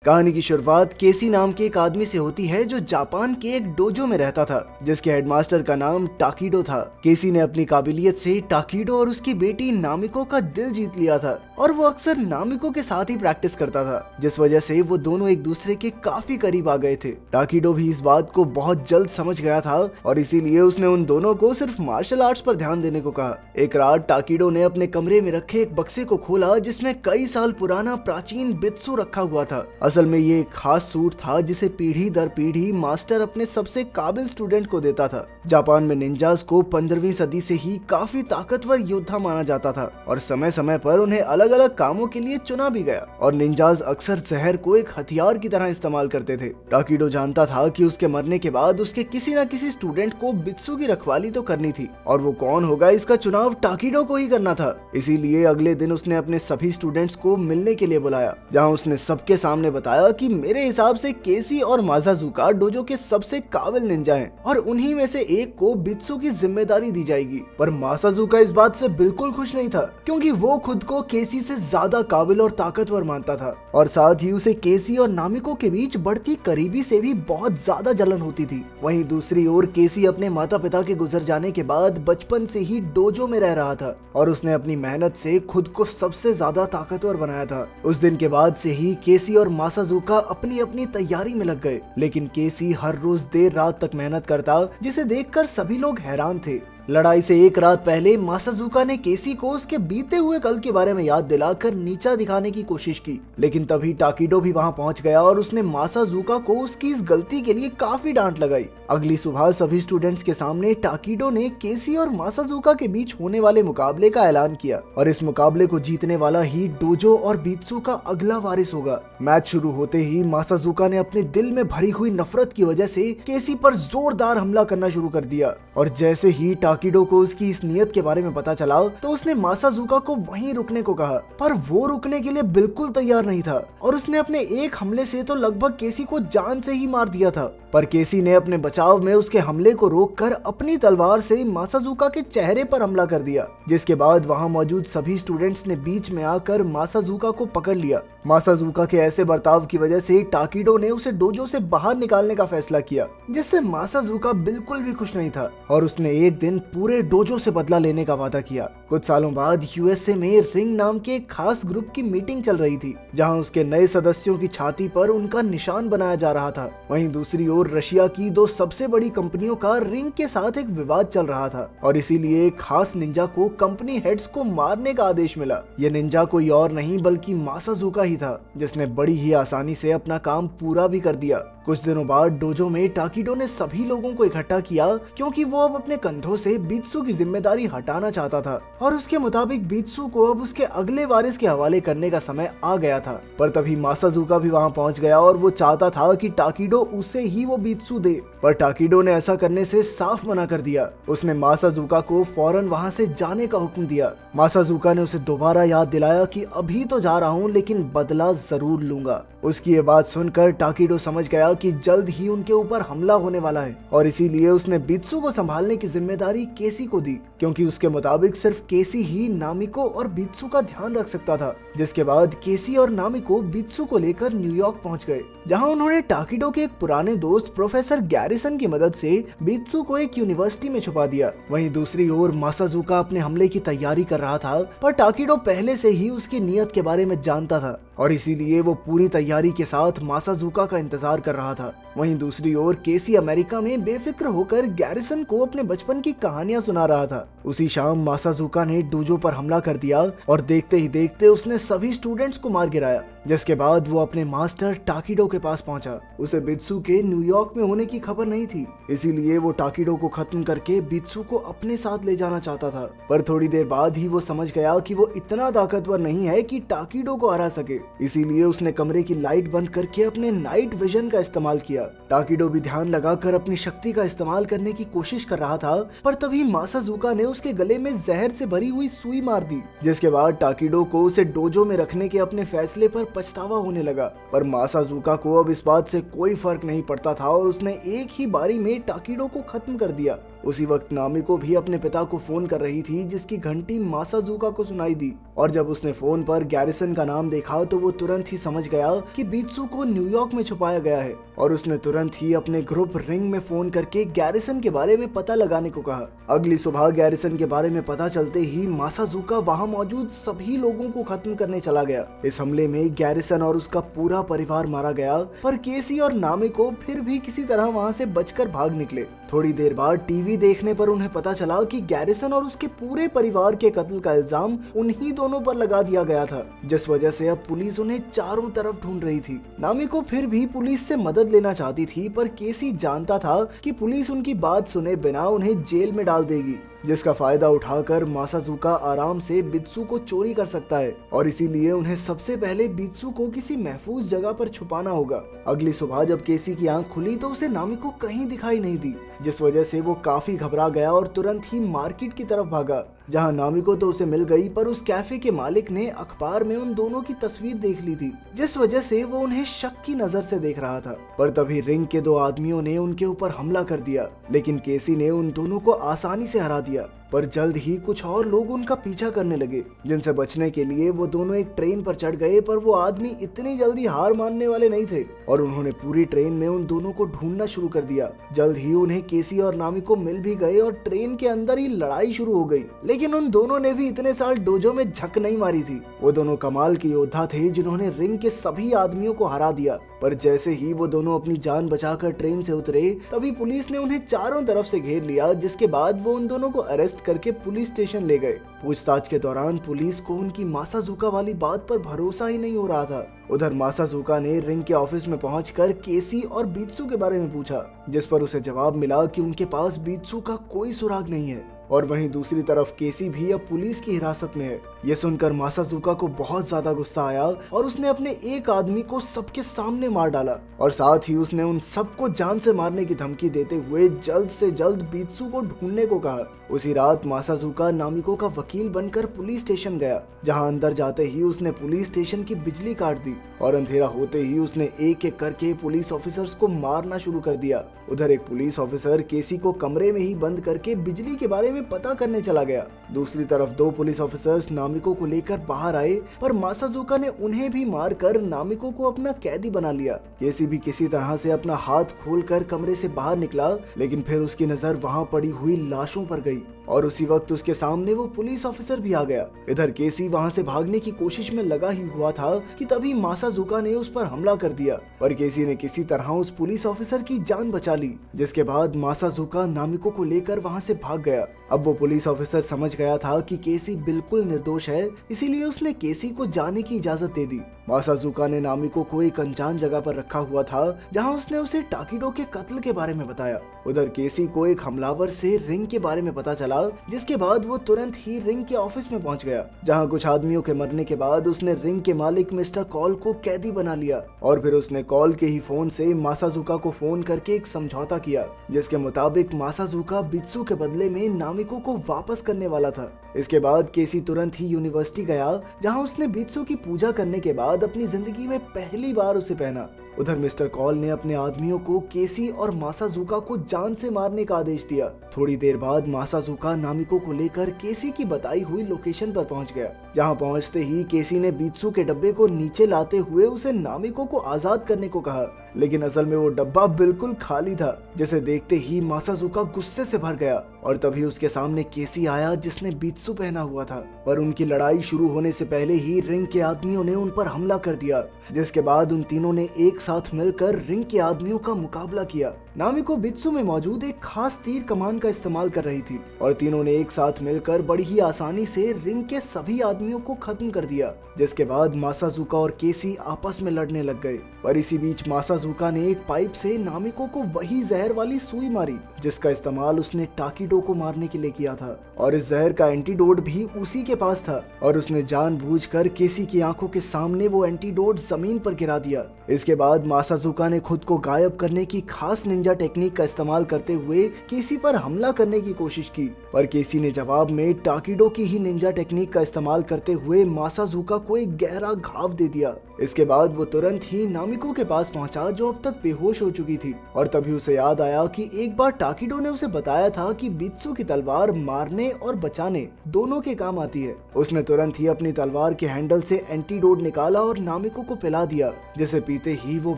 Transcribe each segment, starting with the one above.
कहानी की शुरुआत केसी नाम के एक आदमी से होती है जो जापान के एक डोजो में रहता था, जिसके हेडमास्टर का नाम टाकिडो था। केसी ने अपनी काबिलियत से टाकिडो और उसकी बेटी नामिको का दिल जीत लिया था और वो अक्सर नामिको के साथ ही प्रैक्टिस करता था, जिस वजह से वो दोनों एक दूसरे के काफी करीब आ गए थे। टाकिडो भी इस बात को बहुत जल्द समझ गया था और इसीलिए उसने उन दोनों को सिर्फ मार्शल आर्ट्स पर ध्यान देने को कहा। एक रात टाकिडो ने अपने कमरे में रखे एक बक्से को खोला जिसमें कई साल पुराना प्राचीन बित्सु रखा हुआ था। असल में ये एक खास सूट था जिसे पीढ़ी दर पीढ़ी मास्टर अपने सबसे काबिल स्टूडेंट को देता था। जापान में निंजास को 15वीं सदी से ही काफी ताकतवर योद्धा माना जाता था और समय समय पर उन्हें अलग अलग कामों के लिए चुना भी गया और निंजास अक्सर जहर को एक हथियार की तरह इस्तेमाल करते थे। टाकिडो जानता था कि उसके मरने के बाद उसके किसी न किसी स्टूडेंट को बित्सु की रखवाली तो करनी थी और वो कौन होगा इसका चुनाव टाकिडो को ही करना था। इसीलिए अगले दिन उसने अपने सभी स्टूडेंट्स को मिलने के लिए बुलाया, जहाँ उसने सबके सामने बताया कि मेरे हिसाब से केसी और मासाजुका डोजो के सबसे काबिल निंजा हैं और उन्हीं में से एक को बित्सु की जिम्मेदारी दी जाएगी। पर मासाजुका इस बात से बिल्कुल खुश नहीं था, क्योंकि वो खुद को केसी से ज्यादा काबिल और ताकतवर मानता था और साथ ही उसे केसी और नामिको के बीच बढ़ती करीबी से भी बहुत ज्यादा जलन होती थी। वहीं दूसरी ओर केसी अपने माता पिता के गुजर जाने के बाद बचपन से ही डोजो में रह रहा था और उसने अपनी मेहनत से खुद को सबसे ज्यादा ताकतवर बनाया था। उस दिन के बाद से ही केसी और मासाजुका अपनी अपनी तैयारी में लग गए, लेकिन केसी हर रोज देर रात तक मेहनत करता, जिसे देखकर सभी लोग हैरान थे। लड़ाई से एक रात पहले मासाजुका ने केसी को उसके बीते हुए कल के बारे में याद दिलाकर नीचा दिखाने की कोशिश की, लेकिन तभी टाकिडो भी वहां पहुंच गया और उसने मासाजुका को उसकी इस गलती के लिए काफी डांट लगाई। अगली सुबह सभी स्टूडेंट्स के सामने टाकिडो ने केसी और मासाजुका के बीच होने वाले मुकाबले का ऐलान किया और इस मुकाबले को जीतने वाला ही डोजो और बित्सु का अगला वारिस होगा। मैच शुरू होते ही मासाजुका ने अपने दिल में भरी हुई नफरत की वजह से केसी पर जोरदार हमला करना शुरू कर दिया और जैसे ही टाकिडो को उसकी इस नियत के बारे में पता चला तो उसने मासाजुका को वहीं रुकने को कहा, पर वो रुकने के लिए बिल्कुल तैयार नहीं था और उसने अपने एक हमले से तो लगभग केसी को जान से ही मार दिया था। पर केसी ने अपने बचाव में उसके हमले को रोककर अपनी तलवार से मासाजुका के चेहरे पर हमला कर दिया, जिसके बाद वहां मौजूद सभी स्टूडेंट्स ने बीच में आकर मासाजुका को पकड़ लिया। मासाजुका के ऐसे बर्ताव की वजह से टाकिडो ने उसे डोजो से बाहर निकालने का फैसला किया, जिससे मासाजुका बिल्कुल भी खुश नहीं था और उसने एक दिन पूरे डोजो से बदला लेने का वादा किया। कुछ सालों बाद यूएसए में रिंग नाम के एक खास ग्रुप की मीटिंग चल रही थी, जहां उसके नए सदस्यों की छाती पर उनका निशान बनाया जा रहा था। वहीं दूसरी ओर रशिया की दो सबसे बड़ी कंपनियों का रिंग के साथ एक विवाद चल रहा था और इसीलिए एक खास निंजा को कंपनी हेड्स को मारने का आदेश मिला। यह निंजा कोई और नहीं बल्कि मासाजुका ही था, जिसने बड़ी ही आसानी से अपना काम पूरा भी कर दिया। कुछ दिनों बाद डोजो में टाकिडो ने सभी लोगों को इकट्ठा किया, क्योंकि वो अब अपने कंधों से बित्सु की जिम्मेदारी हटाना चाहता था और उसके मुताबिक बित्सु को अब उसके अगले वारिस के हवाले करने का समय आ गया था। पर तभी मासाजुका भी वहां पहुंच गया और वो चाहता था कि टाकिडो उसे ही वो बित्सु दे, पर टाकिडो ने ऐसा करने से साफ मना कर दिया। उसने मासाजुका को फौरन वहां से जाने का हुक्म दिया। मासाजुका ने उसे दोबारा याद दिलाया कि अभी तो जा रहा हूँ, लेकिन बदला जरूर लूंगा। उसकी ये बात सुनकर टाकिडो समझ गया कि जल्द ही उनके ऊपर हमला होने वाला है और इसीलिए उसने बित्सु को संभालने की जिम्मेदारी केसी को दी, क्योंकि उसके मुताबिक सिर्फ केसी ही नामिको और बित्सु का ध्यान रख सकता था। जिसके बाद केसी और नामिको बित्सु को लेकर न्यूयॉर्क पहुंच गए, जहां उन्होंने टाकिडो के एक पुराने दोस्त प्रोफेसर गैरिसन की मदद से बित्सु को एक यूनिवर्सिटी में छुपा दिया। वहीं दूसरी ओर मासाजुका अपने हमले की तैयारी कर रहा था, पर टाकिडो पहले से ही उसकी नियत के बारे में जानता था और इसीलिए वो पूरी तैयारी के साथ मासाजुका का इंतजार कर रहा था। वहीं दूसरी ओर केसी अमेरिका में बेफिक्र होकर गैरिसन को अपने बचपन की कहानियां सुना रहा था। उसी शाम मासाजुका ने डोजो पर हमला कर दिया और देखते ही देखते उसने सभी स्टूडेंट्स को मार गिराया, जिसके बाद वो अपने मास्टर टाकिडो के पास पहुंचा। उसे बित्सु के न्यूयॉर्क में होने की खबर नहीं थी, इसीलिए वो टाकिडो को खत्म करके बित्सु को अपने साथ ले जाना चाहता था। पर थोड़ी देर बाद ही वो समझ गया कि वो इतना ताकतवर नहीं है कि टाकिडो को हरा सके, इसीलिए उसने कमरे की लाइट बंद करके अपने नाइट विजन का इस्तेमाल किया टाकीडो भी ध्यान लगाकर अपनी शक्ति का इस्तेमाल करने की कोशिश कर रहा था, पर तभी मासाजुका ने उसके गले में जहर से भरी हुई सुई मार दी, जिसके बाद टाकीडो को उसे डोजो में रखने के अपने फैसले पर पछतावा होने लगा। पर मासाजुका को अब इस बात से कोई फर्क नहीं पड़ता था और उसने एक ही बारी में टाकीडो को खत्म कर दिया। उसी वक्त नामिको भी अपने पिता को फोन कर रही थी, जिसकी घंटी मासाजुका को सुनाई दी, और जब उसने फोन पर गैरिसन का नाम देखा तो वो तुरंत ही समझ गया कि बित्सु को न्यूयॉर्क में छुपाया गया है, और उसने तुरंत ही अपने ग्रुप रिंग में फोन करके गैरिसन के बारे में पता लगाने को कहा। अगली सुबह गैरिसन के बारे में पता चलते ही मासाजुका वहां मौजूद सभी लोगों को खत्म करने चला गया। इस हमले में गैरिसन और उसका पूरा परिवार मारा गया, पर केसी और नामिको फिर भी किसी तरह वहां से बचकर भाग निकले। थोड़ी देर बाद टीवी देखने पर उन्हें पता चला कि गैरिसन और उसके पूरे परिवार के कत्ल का इल्जाम उन्हीं दोनों पर लगा दिया गया था, जिस वजह से अब पुलिस उन्हें चारों तरफ ढूंढ रही थी। नामिको फिर भी पुलिस से मदद लेना चाहती थी, पर केसी जानता था कि पुलिस उनकी बात सुने बिना उन्हें जेल में डाल देगी, जिसका फायदा उठाकर मासाजुका आराम से बित्सु को चोरी कर सकता है, और इसीलिए उन्हें सबसे पहले बित्सु को किसी महफूज जगह पर छुपाना होगा। अगली सुबह जब केसी की आंख खुली तो उसे नामिको कहीं दिखाई नहीं दी, जिस वजह से वो काफी घबरा गया और तुरंत ही मार्केट की तरफ भागा, जहां नामिको तो उसे मिल गई, पर उस कैफे के मालिक ने अखबार में उन दोनों की तस्वीर देख ली थी, जिस वजह से वो उन्हें शक की नजर से देख रहा था। पर तभी रिंग के 2 आदमियों ने उनके ऊपर हमला कर दिया, लेकिन केसी ने उन दोनों को आसानी से हरा दिया। पर जल्द ही कुछ और लोग उनका पीछा करने लगे, जिनसे बचने के लिए वो दोनों एक ट्रेन पर चढ़ गए, पर वो आदमी इतनी जल्दी हार मानने वाले नहीं थे, और उन्होंने पूरी ट्रेन में उन दोनों को ढूंढना शुरू कर दिया। जल्द ही उन्हें केसी और नामिको मिल भी गए और ट्रेन के अंदर ही लड़ाई शुरू हो गई, लेकिन उन दोनों ने भी इतने साल डोजो में झक नहीं मारी थी। वो दोनों कमाल के योद्धा थे, जिन्होंने रिंग के सभी आदमियों को हरा दिया। पर जैसे ही वो दोनों अपनी जान बचाकर ट्रेन से उतरे, तभी पुलिस ने उन्हें चारों तरफ से घेर लिया, जिसके बाद वो उन दोनों को अरेस्ट करके पुलिस स्टेशन ले गए। पूछताछ के दौरान पुलिस को उनकी मासाजुका वाली बात पर भरोसा ही नहीं हो रहा था। उधर मासाजुका ने रिंग के ऑफिस में पहुंचकर केसी और बित्सु के बारे में पूछा, जिस पर उसे जवाब मिला कि उनके पास बित्सु का कोई सुराग नहीं है, और वहीं दूसरी तरफ केसी भी अब पुलिस की हिरासत में है। ये सुनकर मासाजुका को बहुत ज्यादा गुस्सा आया और उसने अपने एक आदमी को सबके सामने मार डाला, और साथ ही उसने उन सबको जान से मारने की धमकी देते हुए जल्द से जल्द बित्सु को ढूंढने को कहा। उसी रात मासाजुका नामिको का वकील बनकर पुलिस स्टेशन गया, जहां अंदर जाते ही उसने पुलिस स्टेशन की बिजली काट दी, और अंधेरा होते ही उसने एक एक करके पुलिस ऑफिसर्स को मारना शुरू कर दिया। उधर एक पुलिस ऑफिसर केसी को कमरे में ही बंद करके बिजली के बारे में पता करने चला गया। दूसरी तरफ 2 पुलिस ऑफिसर्स नामिको को लेकर बाहर आए, पर मासाजुका ने उन्हें भी मारकर नामिको को अपना कैदी बना लिया। केसी भी किसी तरह से अपना हाथ खोलकर कमरे से बाहर निकला, लेकिन फिर उसकी नजर वहां पड़ी हुई लाशों पर गई, और उसी वक्त उसके सामने वो पुलिस ऑफिसर भी आ गया। इधर केसी वहां से भागने की कोशिश में लगा ही हुआ था कि तभी मासाजुका ने उस पर हमला कर दिया, पर केसी ने किसी तरह उस पुलिस ऑफिसर की जान बचा ली, जिसके बाद मासाजुका नामिको को लेकर वहां से भाग गया। अब वो पुलिस ऑफिसर समझ गया था कि केसी बिल्कुल निर्दोष है, इसीलिए उसने केसी को जाने की इजाजत दे दी। मासाजुका ने नामिको को एक अनजान जगह पर रखा हुआ था, जहां उसने उसे टाकीडो के कत्ल के बारे में बताया। उधर केसी को एक हमलावर से रिंग के बारे में पता चला, जिसके बाद वो तुरंत ही रिंग के ऑफिस में पहुंच गया, जहां कुछ आदमियों के मरने के बाद उसने रिंग के मालिक मिस्टर कॉल को कैदी बना लिया, और फिर उसने कॉल के ही फोन से मासाजुका को फोन करके एक समझौता किया, जिसके मुताबिक मासाजुका बित्सु के बदले में नामिको को वापस करने वाला था। इसके बाद केसी तुरंत ही यूनिवर्सिटी गया, जहां उसने बित्सु की पूजा करने के बाद अपनी जिंदगी में पहली बार उसे पहना। उधर मिस्टर कॉल ने अपने आदमियों को केसी और मासाजुका को जान से मारने का आदेश दिया। थोड़ी देर बाद मासाजुका नामिको को लेकर केसी की बताई हुई लोकेशन पर पहुंच गया, जहां पहुंचते ही केसी ने बित्सु के डब्बे को नीचे लाते हुए उसे नामिको को आजाद करने को कहा, लेकिन असल में वो डब्बा बिल्कुल खाली था, जिसे देखते ही मासाजुका गुस्से से भर गया, और तभी उसके सामने केसी आया, जिसने बित्सु पहना हुआ था। पर उनकी लड़ाई शुरू होने से पहले ही रिंग के आदमियों ने उन पर हमला कर दिया, जिसके बाद उन तीनों ने एक साथ मिलकर रिंग के आदमियों का मुकाबला किया। नामिको बित्सु में मौजूद एक खास तीर कमान का इस्तेमाल कर रही थी, और तीनों ने एक साथ मिलकर बड़ी ही आसानी से रिंग के सभी आदमियों को खत्म कर दिया, जिसके बाद मासाजुका और केसी आपस में लड़ने लग गए। पर इसी बीच मासाजुका ने एक पाइप से नामिको को वही जहर वाली सुई मारी, जिसका इस्तेमाल उसने टाकीडो को मारने के लिए किया था। और इस जहर का एंटीडोट भी उसी के पास था और उसने जानबूझकर केसी की आंखों के सामने वो एंटीडोट जमीन पर गिरा दिया। इसके बाद मासाजुका ने खुद को गायब करने की खास निंजा टेक्निक का इस्तेमाल करते हुए केसी पर हमला करने की कोशिश की, पर केसी ने जवाब में टाकिडो की ही निंजा टेक्निक का इस्तेमाल करते हुए मासाजुका को एक गहरा घाव दे दिया। इसके बाद वो तुरंत ही नामिको के पास पहुंचा जो अब तक बेहोश हो चुकी थी, और तभी उसे याद आया कि एक बार टाकिडो ने उसे बताया था कि बित्सु की तलवार मारने और बचाने दोनों के काम आती है। उसने तुरंत ही अपनी तलवार के हैंडल से एंटीडोट निकाला और नामिको को पिला दिया, जिसे पीते ही वो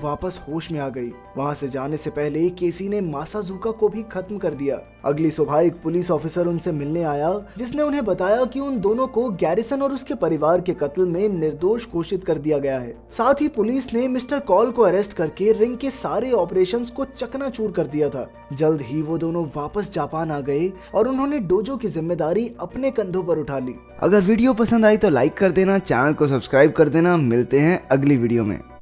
वापस होश में आ गई। वहां से जाने से पहले केसी ने मासाजुका को भी खत्म कर दिया। अगली सुबह एक पुलिस ऑफिसर उनसे मिलने आया जिसने उन्हें बताया कि उन दोनों को गैरिसन और उसके परिवार के कत्ल में निर्दोष घोषित कर दिया गया है। साथ ही पुलिस ने मिस्टर कॉल को अरेस्ट करके रिंग के सारे ऑपरेशंस को चकनाचूर कर दिया था। जल्द ही वो दोनों वापस जापान आ गए और उन्होंने डोजो की जिम्मेदारी अपने कंधों पर उठा ली। अगर वीडियो पसंद आई तो लाइक कर देना, चैनल को सब्सक्राइब कर देना। मिलते हैं अगली वीडियो में।